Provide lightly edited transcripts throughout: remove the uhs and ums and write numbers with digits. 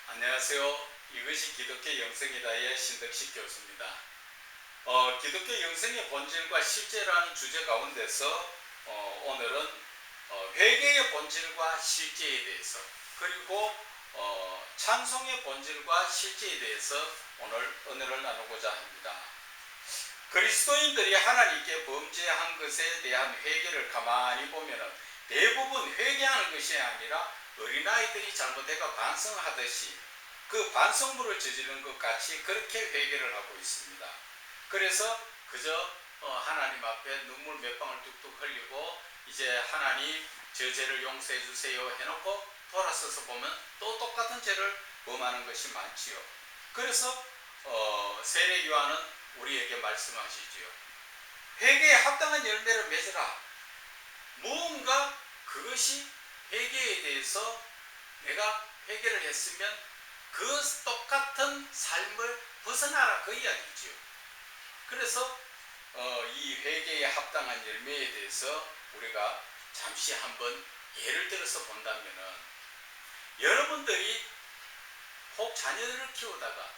안녕하세요. 이것이 기독교 영성이다의 신덕식 교수입니다. 기독교 영성의 본질과 실제라는 주제 가운데서 오늘은 회개의 본질과 실제에 대해서, 그리고 찬송의 본질과 실제에 대해서 오늘 은혜를 나누고자 합니다. 그리스도인들이 하나님께 범죄한 것에 대한 회개를 가만히 보면 대부분 회개하는 것이 아니라 어린아이들이 잘못해가 반성하듯이 그 반성물을 저지른 것 같이 그렇게 회개를 하고 있습니다. 그래서 그저 하나님 앞에 눈물 몇 방울 뚝뚝 흘리고 이제 하나님 저 죄를 용서해 주세요 해놓고 돌아서서 보면 또 똑같은 죄를 범하는 것이 많지요. 그래서 세례 요한은 우리에게 말씀하시지요. 회개에 합당한 열매를 맺으라. 무언가 그것이 회개에 대해서 내가 회개를 했으면 그 똑같은 삶을 벗어나라, 그 이야기죠. 그래서 이 회개에 합당한 열매에 대해서 우리가 잠시 한번 예를 들어서 본다면은, 여러분들이 혹 자녀를 키우다가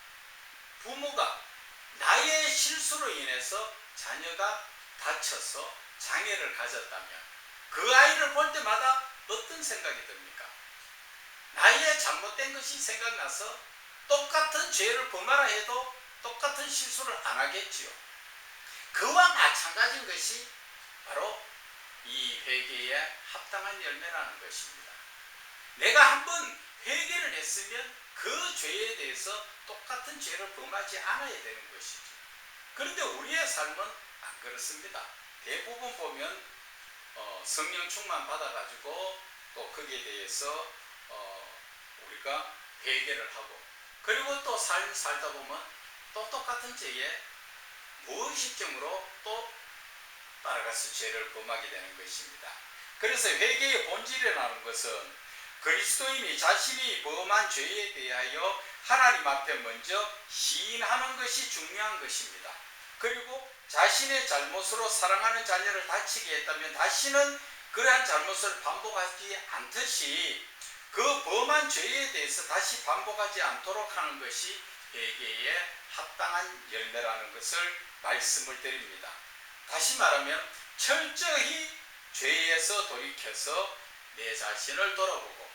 부모가 나의 실수로 인해서 자녀가 다쳐서 장애를 가졌다면 그 아이를 볼 때마다 어떤 생각이 듭니까? 나의 잘못된 것이 생각나서 똑같은 죄를 범하라 해도 똑같은 실수를 안 하겠지요. 그와 마찬가지인 것이 바로 이 회개에 합당한 열매라는 것입니다. 내가 한번 회개를 했으면 그 죄에 대해서 똑같은 죄를 범하지 않아야 되는 것이죠. 그런데 우리의 삶은 안 그렇습니다. 대부분 보면 성령 충만 받아가지고 또 거기에 대해서 우리가 회개를 하고, 그리고 또 삶 살다 보면 또 똑같은 죄에 무의식적으로 또 따라가서 죄를 범하게 되는 것입니다. 그래서 회개의 본질이라는 것은 그리스도인이 자신이 범한 죄에 대하여 하나님 앞에 먼저 시인하는 것이 중요한 것입니다. 그리고 자신의 잘못으로 사랑하는 자녀를 다치게 했다면 다시는 그러한 잘못을 반복하지 않듯이 그 범한 죄에 대해서 다시 반복하지 않도록 하는 것이 회개에 합당한 열매라는 것을 말씀을 드립니다. 다시 말하면 철저히 죄에서 돌이켜서 내 자신을 돌아보고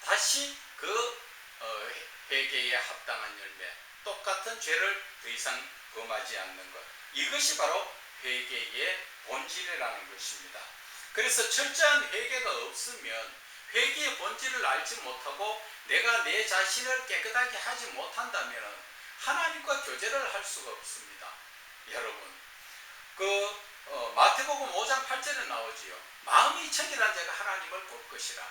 다시 그 회개에 합당한 열매, 똑같은 죄를 더 이상 범하지 않는 것, 이것이 바로 회개의 본질이라는 것입니다. 그래서 철저한 회개가 없으면 회개의 본질을 알지 못하고 내가 내 자신을 깨끗하게 하지 못한다면 하나님과 교제를 할 수가 없습니다. 여러분, 마태복음 5장 8절에 나오지요. 마음이 청결한 자가 하나님을 볼 것이라.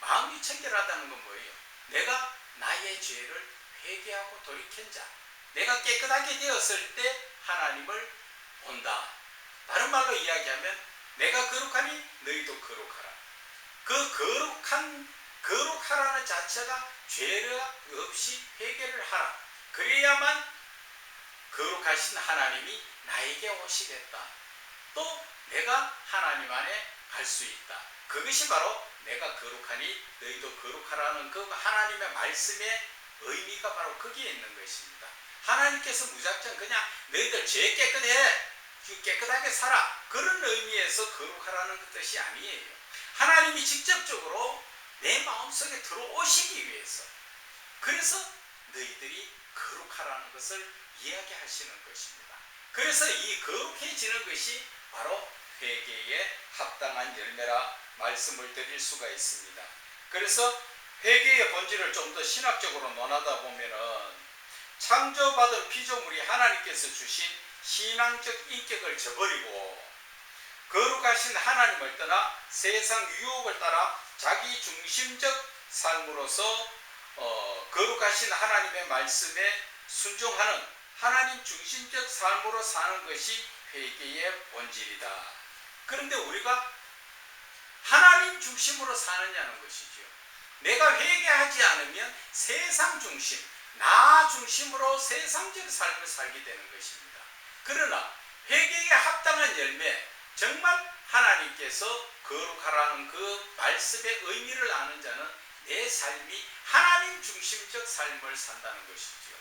마음이 청결하다는 건 뭐예요? 내가 나의 죄를 회개하고 돌이킨 자, 내가 깨끗하게 되었을 때 하나님을 본다. 다른 말로 이야기하면 내가 거룩하니 너희도 거룩하라. 그 거룩하라는 자체가 죄가 없이 회개를 하라. 그래야만 거룩하신 하나님이 나에게 오시겠다. 또 내가 하나님 안에 갈 수 있다. 그것이 바로 내가 거룩하니 너희도 거룩하라는 그 하나님의 말씀의 의미가 바로 거기에 있는 것입니다. 하나님께서 무작정 그냥 너희들 죄 깨끗하게 살아, 그런 의미에서 거룩하라는 뜻이 아니에요. 하나님이 직접적으로 내 마음속에 들어오시기 위해서, 그래서 너희들이 거룩하라는 것을 이야기하시는 것입니다. 그래서 이 거룩해지는 것이 바로 회개에 합당한 열매라 말씀을 드릴 수가 있습니다. 그래서 회개의 본질을 좀 더 신학적으로 논하다 보면은, 창조받은 피조물이 하나님께서 주신 신앙적 인격을 저버리고 거룩하신 하나님을 떠나 세상 유혹을 따라 자기 중심적 삶으로서 거룩하신 하나님의 말씀에 순종하는 하나님 중심적 삶으로 사는 것이 회개의 본질이다. 그런데 우리가 하나님 중심으로 사느냐는 것이죠. 내가 회개하지 않으면 세상 중심, 나 중심으로 세상적 삶을 살게 되는 것입니다. 그러나 회개에 합당한 열매, 정말 하나님께서 거룩하라는 그 말씀의 의미를 아는 자는 내 삶이 하나님 하나님 중심적 삶을 산다는 것이지요.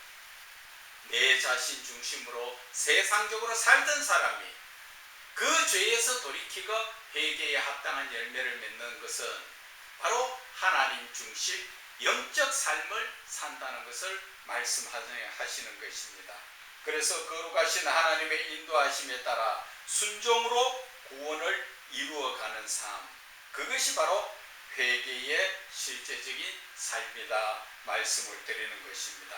내 자신 중심으로 세상적으로 살던 사람이 그 죄에서 돌이키고 회개에 합당한 열매를 맺는 것은 바로 하나님 중심 영적 삶을 산다는 것을 말씀하시는 것입니다. 그래서 거룩하신 하나님의 인도하심에 따라 순종으로 구원을 이루어가는 삶, 그것이 바로 회개의 실제적인 삶이다 말씀을 드리는 것입니다.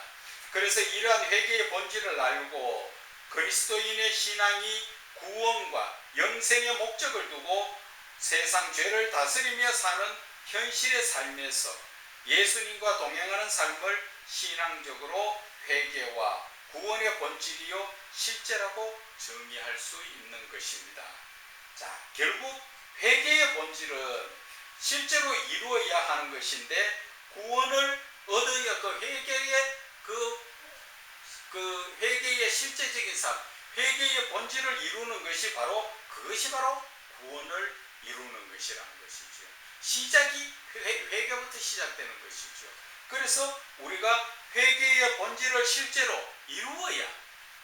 그래서 이러한 회개의 본질을 알고 그리스도인의 신앙이 구원과 영생의 목적을 두고 세상 죄를 다스리며 사는 현실의 삶에서 예수님과 동행하는 삶을 신앙적으로 회개와 구원의 본질이요 실제라고 정의할 수 있는 것입니다. 자, 결국 회개의 본질은 실제로 이루어야 하는 것인데 구원을 얻어야 그 회개의 실제적인 삶, 회개의 본질을 이루는 것이 바로 그것이 바로 구원을 이루는 것이라는 것이죠. 시작이 회개부터 시작되는 것이죠. 그래서 우리가 회개의 본질을 실제로 이루어야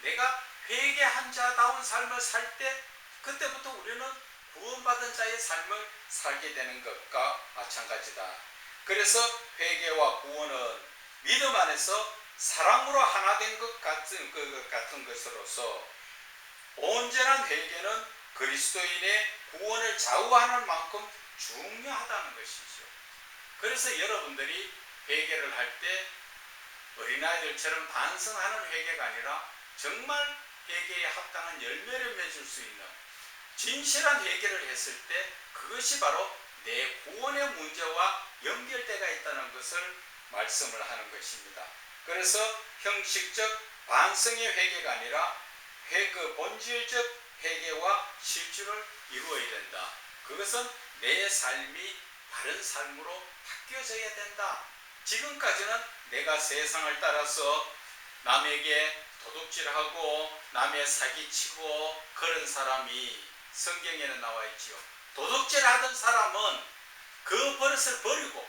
내가 회개한 자다운 삶을 살 때 그때부터 우리는 구원받은 자의 삶을 살게 되는 것과 마찬가지다. 그래서 회개와 구원은 믿음 안에서 사랑으로 하나 된 것 같은 것으로서 온전한 회개는 그리스도인의 구원을 좌우하는 만큼 중요하다는 것이죠. 그래서 여러분들이 회개를 할 때 어린아이들처럼 반성하는 회개가 아니라 정말 회개에 합당한 열매를 맺을 수 있는 진실한 회개를 했을 때 그것이 바로 내 구원의 문제와 연결되어 있다는 것을 말씀을 하는 것입니다. 그래서 형식적 반성의 회개가 아니라 본질적 회개와 실주를 이루어야 된다. 그것은 내 삶이 다른 삶으로 바뀌어져야 된다. 지금까지는 내가 세상을 따라서 남에게 도둑질하고 남의 사기치고 그런 사람이 성경에는 나와 있지요. 도둑질하던 사람은 그 버릇을 버리고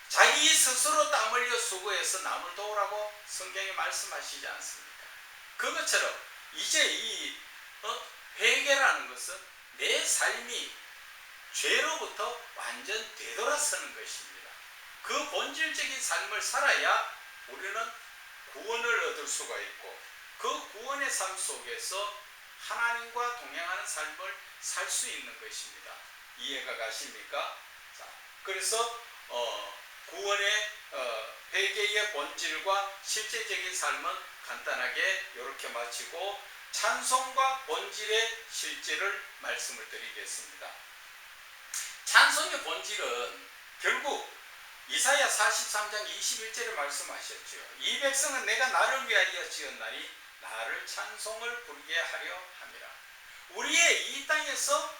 자기 스스로 땀 흘려 수고해서 남을 도우라고 성경에 말씀하시지 않습니까? 그것처럼 이제 이 회개라는 것은 내 삶이 죄로부터 완전 되돌아서는 것입니다. 그 본질적인 삶을 살아야 우리는 구원을 얻을 수가 있고 그 구원의 삶 속에서 하나님과 동행하는 삶을 살 수 있는 것입니다. 이해가 가십니까? 자, 그래서 구원의 회개의 본질과 실제적인 삶은 간단하게 이렇게 마치고 찬송과 본질의 실제를 말씀을 드리겠습니다. 찬송의 본질은 결국 이사야 43장 21절에 말씀하셨죠. 이 백성은 내가 나를 위하여 지었나니 나를 찬송을 부르게 하려 함이라. 우리의 이 땅에서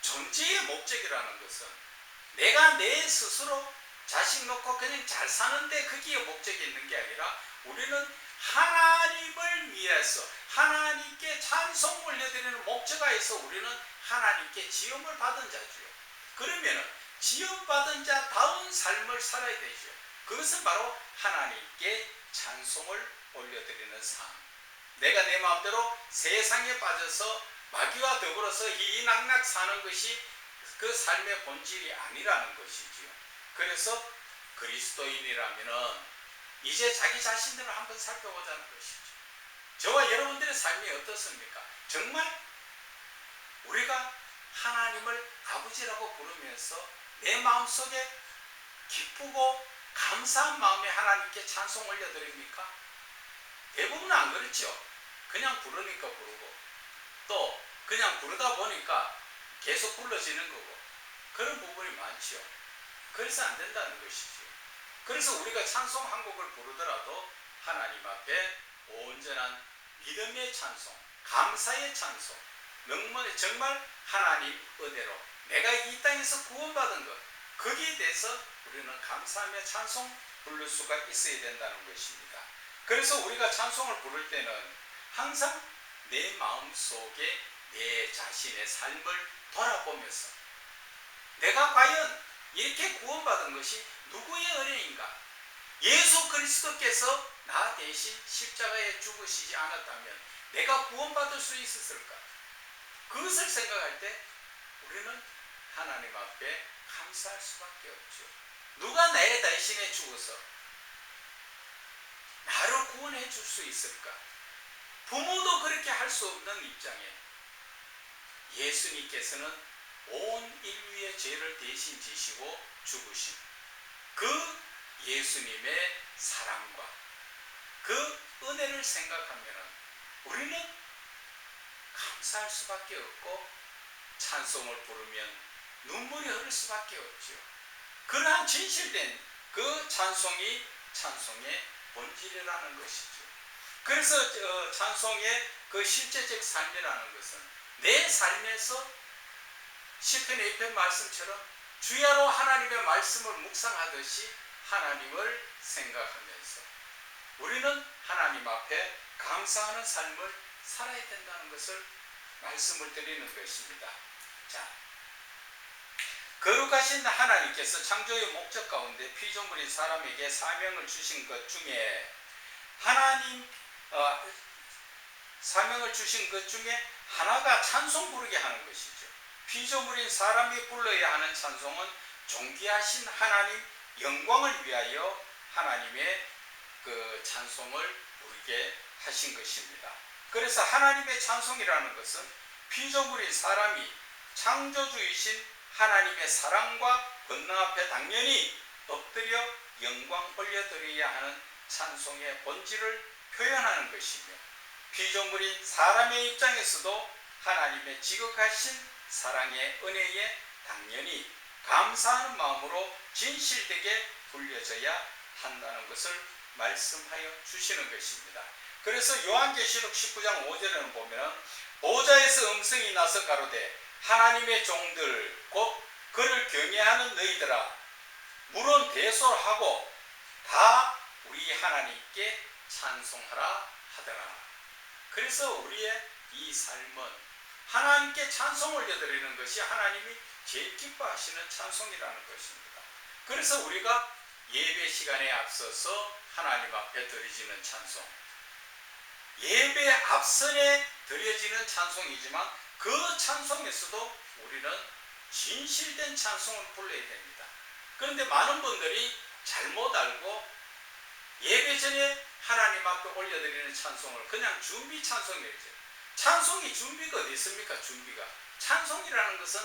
존재의 목적이라는 것은 내가 내 스스로 자식 놓고 그냥 잘 사는데 거기에 목적이 있는 게 아니라 우리는 하나님을 위해서 하나님께 찬송 올려드리는 목적하에서 우리는 하나님께 지음을 받은 자죠. 그러면 지음받은 자다운 삶을 살아야 되죠. 그것은 바로 하나님께 찬송을 올려드리는 삶. 내가 내 마음대로 세상에 빠져서 마귀와 더불어서 희희낙낙 사는 것이 그 삶의 본질이 아니라는 것이지요. 그래서 그리스도인이라면은 이제 자기 자신들을 한번 살펴보자는 것이죠. 저와 여러분들의 삶이 어떻습니까? 정말 우리가 하나님을 아버지라고 부르면서 내 마음속에 기쁘고 감사한 마음에 하나님께 찬송 올려드립니까? 대부분은 안 그렇죠. 그냥 부르니까 부르고 또 그냥 부르다 보니까 계속 불러지는 거고 그런 부분이 많죠. 그래서 안 된다는 것이죠. 그래서 우리가 찬송 한 곡을 부르더라도 하나님 앞에 온전한 믿음의 찬송, 감사의 찬송, 정말 하나님 은혜로 내가 이 땅에서 구원받은 것, 거기에 대해서 우리는 감사하며 찬송 부를 수가 있어야 된다는 것입니다. 그래서 우리가 찬송을 부를 때는 항상 내 마음속에 내 자신의 삶을 돌아보면서 내가 과연 이렇게 구원받은 것이 누구의 은혜인가? 예수 그리스도께서 나 대신 십자가에 죽으시지 않았다면 내가 구원받을 수 있었을까? 그것을 생각할 때 우리는 하나님 앞에 감사할 수밖에 없죠. 누가 내 대신에 죽어서 나를 구원해 줄 수 있을까? 부모도 그렇게 할 수 없는 입장에 예수님께서는 온 인류의 죄를 대신 지시고 죽으신 그 예수님의 사랑과 그 은혜를 생각하면 우리는 감사할 수밖에 없고 찬송을 부르면 눈물이 흐를 수밖에 없죠. 그러한 진실된 그 찬송이 찬송의 본질이라는 것이죠. 그래서 찬송의 그 실제적 삶이라는 것은 내 삶에서 시편의 2편 말씀처럼 주야로 하나님의 말씀을 묵상하듯이 하나님을 생각하면서 우리는 하나님 앞에 감사하는 삶을 살아야 된다는 것을 말씀을 드리는 것입니다. 자, 거룩하신 하나님께서 창조의 목적 가운데 피조물인 사람에게 사명을 주신 것 중에 사명을 주신 것 중에 하나가 찬송 부르게 하는 것이죠. 피조물인 사람이 불러야 하는 찬송은 존귀하신 하나님 영광을 위하여 하나님의 그 찬송을 부르게 하신 것입니다. 그래서 하나님의 찬송이라는 것은 피조물인 사람이 창조주이신 하나님의 사랑과 권능 앞에 당연히 엎드려 영광 올려드려야 하는 찬송의 본질을 표현하는 것이며 피조물인 사람의 입장에서도 하나님의 지극하신 사랑의 은혜에 당연히 감사하는 마음으로 진실되게 불려져야 한다는 것을 말씀하여 주시는 것입니다. 그래서 요한계시록 19장 5절에는 보면 보좌에서 음성이 나서 가로되 하나님의 종들 곧 그를 경외하는 너희들아 물은 대소하고 다 우리 하나님께 찬송하라 하더라. 그래서 우리의 이 삶은 하나님께 찬송 올려드리는 것이 하나님이 제일 기뻐하시는 찬송이라는 것입니다. 그래서 우리가 예배 시간에 앞서서 하나님 앞에 드려지는 찬송, 예배 앞선에 드려지는 찬송이지만 그 찬송에서도 우리는 진실된 찬송을 불러야 됩니다. 그런데 많은 분들이 잘못 알고 예배 전에 하나님 앞에 올려드리는 찬송을 그냥 준비 찬송이죠. 찬송이 준비가 어디 있습니까? 준비가. 찬송이라는 것은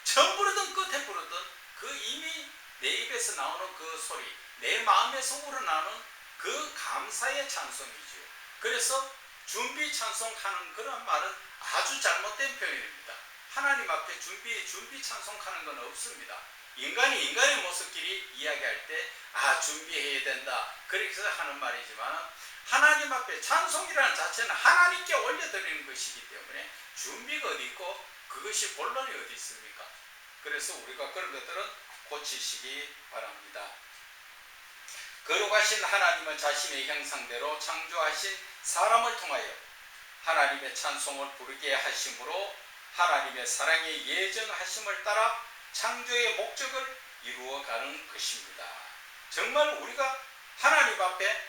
처음 부르든 끝에 부르든 그 이미 내 입에서 나오는 그 소리, 내 마음에서 우러나오는 그 감사의 찬송이죠. 그래서 준비 찬송하는 그런 말은 아주 잘못된 표현입니다. 하나님 앞에 준비 찬송하는 건 없습니다. 인간이 인간의 모습끼리 이야기할 때 준비해야 된다 그렇게 하는 말이지만 하나님 앞에 찬송이라는 자체는 하나님께 올려드리는 것이기 때문에 준비가 어디 있고 그것이 본론이 어디 있습니까? 그래서 우리가 그런 것들은 고치시기 바랍니다. 거룩하신 하나님은 자신의 형상대로 창조하신 사람을 통하여 하나님의 찬송을 부르게 하심으로 하나님의 사랑의 예정하심을 따라 창조의 목적을 이루어가는 것입니다. 정말 우리가 하나님 앞에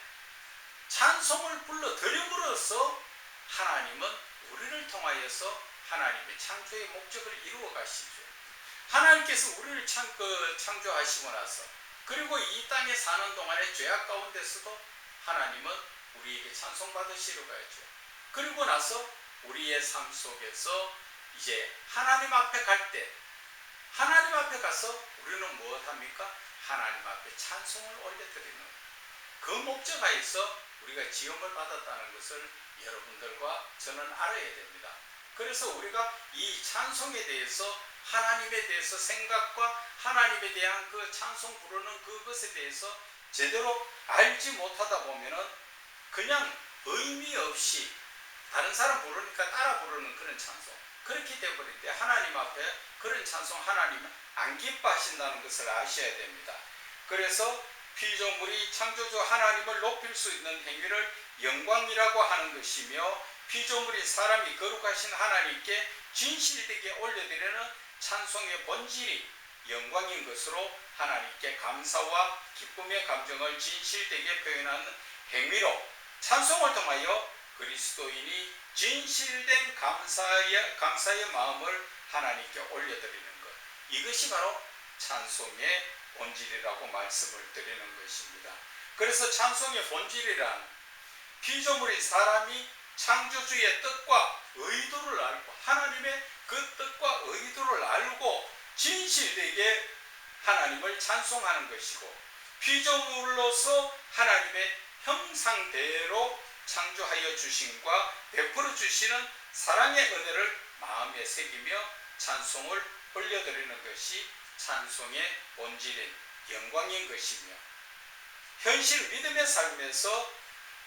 찬송을 불러드림으로써 하나님은 우리를 통하여서 하나님의 창조의 목적을 이루어 가시죠. 하나님께서 우리를 창조하시고 나서 그리고 이 땅에 사는 동안의 죄악 가운데서도 하나님은 우리에게 찬송받으시러 가야죠. 그리고 나서 우리의 삶 속에서 이제 하나님 앞에 갈 때 하나님 앞에 가서 우리는 무엇합니까? 하나님 앞에 찬송을 올려드리는 그 목적하에서 우리가 지음을 받았다는 것을 여러분들과 저는 알아야 됩니다. 그래서 우리가 이 찬송에 대해서 하나님에 대해서 생각과 하나님에 대한 그 찬송 부르는 그것에 대해서 제대로 알지 못하다 보면은 그냥 의미 없이 다른 사람 부르니까 따라 부르는 그런 찬송 그렇게 되어버릴 때 하나님 앞에 그런 찬송 하나님은 안 기뻐하신다는 것을 아셔야 됩니다. 그래서 피조물이 창조주 하나님을 높일 수 있는 행위를 영광이라고 하는 것이며 피조물인 사람이 거룩하신 하나님께 진실되게 올려드리는 찬송의 본질이 영광인 것으로 하나님께 감사와 기쁨의 감정을 진실되게 표현하는 행위로 찬송을 통하여 그리스도인이 진실된 감사의 마음을 하나님께 올려드리는 것, 이것이 바로 찬송의 본질이라고 말씀을 드리는 것입니다. 그래서 찬송의 본질이란 피조물인 사람이 창조주의 뜻과 의도를 알고 하나님의 그 뜻과 의도를 알고 진실되게 하나님을 찬송하는 것이고, 피조물로서 하나님의 형상대로 창조하여 주심과 베풀어 주시는 사랑의 은혜를 마음에 새기며 찬송을 올려드리는 것이 찬송의 본질인 영광인 것이며, 현실 믿음의 삶에서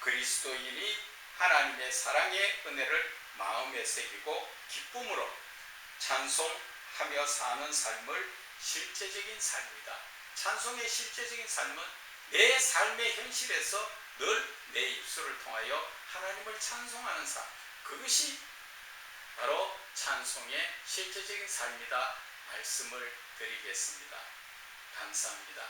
그리스도인이 하나님의 사랑의 은혜를 마음에 새기고 기쁨으로 찬송하며 사는 삶을 실제적인 삶이다. 찬송의 실제적인 삶은 내 삶의 현실에서 늘 내 입술을 통하여 하나님을 찬송하는 삶, 그것이 바로 찬송의 실제적인 삶이다 말씀을 드리겠습니다. 감사합니다.